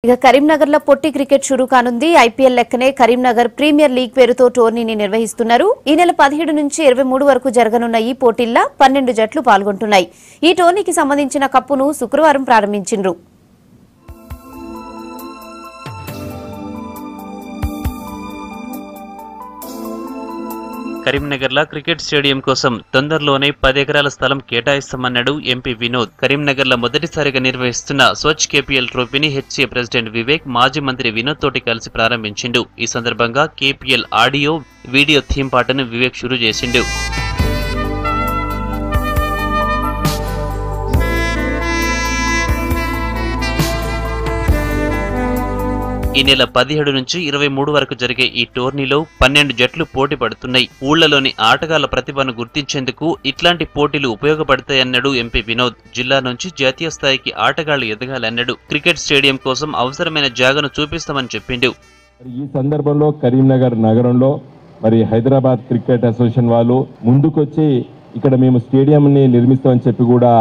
ఇక కరీంనగర్ లో పొట్టి క్రికెట్ షురూ కానుంది. ఐపీఎల్ లెక్కనే కరీంనగర్ ప్రీమియర్ లీగ్ పేరుతో టోర్నీని నిర్వహిస్తున్నారు. ఈ నెల 17 నుంచి 23 వరకు జరగనున్న ఈ పోటీల్లో 12 జట్లు పాల్గొంటున్నాయి. ఈ టోర్నీకి సంబంధించిన కప్పును శుక్రవారం ప్రారంభించారు. కరీంనగర్లో క్రికెట్ స్టేడియం కోసం తొందరలోనే 10 ఎకరాల స్థలం కేటాయిస్తామన్నాడు ఎంపీ వినోద్. కరీంనగర్లో మొదటిసారిగా నిర్వహిస్తున్న స్వచ్ఛ కేపీఎల్ ట్రోఫీని హెచ్సీఏ ప్రెసిడెంట్ వివేక్ మాజీ మంత్రి వినోద్ తోటి కలిసి ప్రారంభించిండు. ఈ సందర్భంగా కేపీఎల్ ఆడియో వీడియో థీమ్ పాటను వివేక్ షురూ చేసిండు. ఈ నెల 17 నుంచి 23 వరకు జరిగే ఈ టోర్నీలో 12 జట్లు పోటీ పడుతున్నాయి. ఊళ్లలోని ఆటగాళ్ల ప్రతిభను గుర్తించేందుకు ఇట్లాంటి పోటీలు ఉపయోగపడతాయన్నాడు ఎంపీ వినోద్. జిల్లా నుంచి జాతీయ స్థాయికి ఆటగాళ్లు ఎదగాలన్నాడు. క్రికెట్ స్టేడియం కోసం అవసరమైన జాగను చూపిస్తామని చెప్పిండు. ఈ సందర్భంలో కరీంనగర్ నగరంలో హైదరాబాద్ క్రికెట్ అసోసియేషన్ వాళ్ళు ముందుకొచ్చి ఇక్కడ మేము స్టేడియంని నిర్మిస్తామని చెప్పి కూడా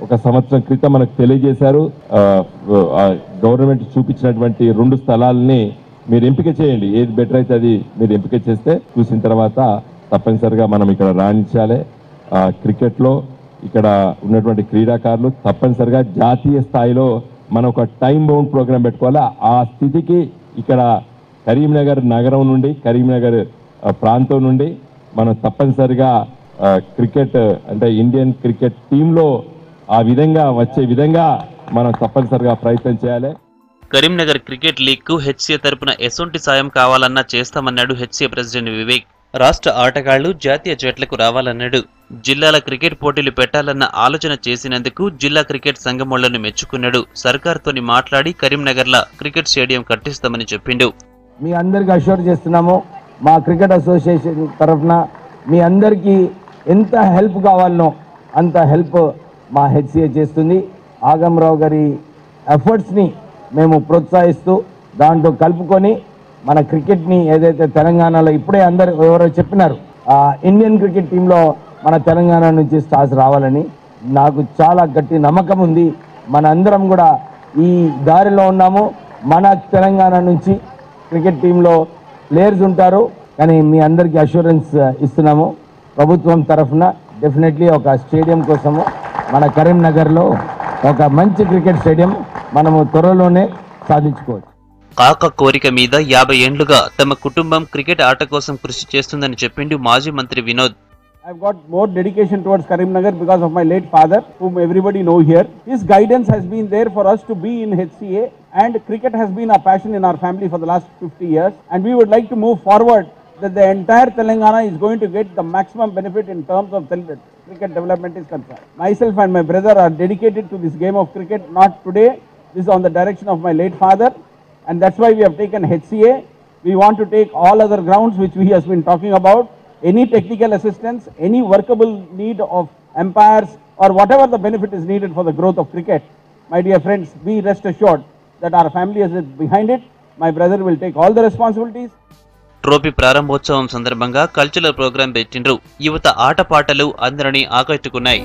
ఒక సంవత్సరం క్రితం మనకు తెలియజేశారు. గవర్నమెంట్ చూపించినటువంటి 2 స్థలాలని మీరు ఎంపిక చేయండి, ఏది బెటర్ అయితే అది మీరు ఎంపిక చేస్తే చూసిన తర్వాత తప్పనిసరిగా మనం ఇక్కడ రాణించాలి. క్రికెట్లో ఇక్కడ ఉన్నటువంటి క్రీడాకారులు తప్పనిసరిగా జాతీయ స్థాయిలో మనం ఒక టైం బౌండ్ ప్రోగ్రాం పెట్టుకోవాలి. ఆ స్థితికి ఇక్కడ కరీంనగర్ నగరం నుండి కరీంనగర్ ప్రాంతం నుండి మనం తప్పనిసరిగా క్రికెట్ అంటే ఇండియన్ క్రికెట్ టీంలో ఆ విధంగా వచ్చే విధంగా మనం తప్పనిసరిగా ప్రయత్నం చేయాలి. కరీంనగర్ క్రికెట్ లీగ్ కు హెచ్సీఏ తరపున ఎసొంటి సాయం కావాలన్నా చేస్తామన్నాడు హెచ్సీఏ ప్రెసిడెంట్ వివేక్. రాష్ట్ర ఆటగాళ్లు జాతీయ జట్లకు రావాలన్నాడు. జిల్లాల క్రికెట్ పోటీలు పెట్టాలన్న ఆలోచన చేసినందుకు జిల్లా క్రికెట్ సంఘమోళ్లను మెచ్చుకున్నాడు. సర్కార్తోని మాట్లాడి కరీంనగర్ల క్రికెట్ స్టేడియం కట్టిస్తామని చెప్పిండు. మీ అందరికీ అష్యూర్ చేస్తున్నాము, మా క్రికెట్ అసోసియేషన్ తరఫున మీ అందరికీ ఎంత హెల్ప్ కావాలనో అంత హెల్ప్ మా హెచ్సీఏ చేస్తుంది. ఆగమరావు గారి ఎఫర్ట్స్ని మేము ప్రోత్సహిస్తూ దాంట్లో కలుపుకొని మన క్రికెట్ని ఏదైతే తెలంగాణలో ఇప్పుడే అందరు ఎవరో చెప్పినారు ఇండియన్ క్రికెట్ టీంలో మన తెలంగాణ నుంచి స్టార్స్ రావాలని నాకు చాలా గట్టి నమ్మకం ఉంది. మన అందరం కూడా ఈ దారిలో ఉన్నాము. మన తెలంగాణ నుంచి క్రికెట్ టీంలో ప్లేయర్స్ ఉంటారు. కానీ మీ అందరికీ అష్యూరెన్స్ ఇస్తున్నాము, ప్రభుత్వం తరఫున డెఫినెట్లీ ఒక స్టేడియం కోసము మన కరీంనగర్లో ఒక మంచి క్రికెట్ స్టేడియం మనము త్వరలోనే సాధించుకోవచ్చు. కాక కోరిక మీద 50 ఏండ్లుగా తమ కుటుంబం క్రికెట్ ఆట కోసం కృషి చేస్తుందని చెప్పిండు మాజీ మంత్రి Vinod. I've got more dedication towards Karimnagar because of my late father, whom everybody know here. His guidance has been there for us to be in HCA, and cricket has been a passion in our family for the last 50 years. And we would like to move forward that the entire Telangana is going to get the maximum benefit in terms of cricket development is concerned. Myself and my brother are dedicated to this game of cricket, not today. This is on the direction of my late father, and that's why we have taken HCA. We want to take all other grounds which we have been talking about. Any technical assistance, any workable need of umpires or whatever the benefit is needed for the growth of cricket. My dear friends, be rest assured that our family is behind it. My brother will take all the responsibilities. Trophy ప్రారంభోత్సవం సందర్భంగా cultural programme పెట్టిండ్రు. యువత ఆటపాటలు అందరినీ ఆకట్టుకున్నాయి.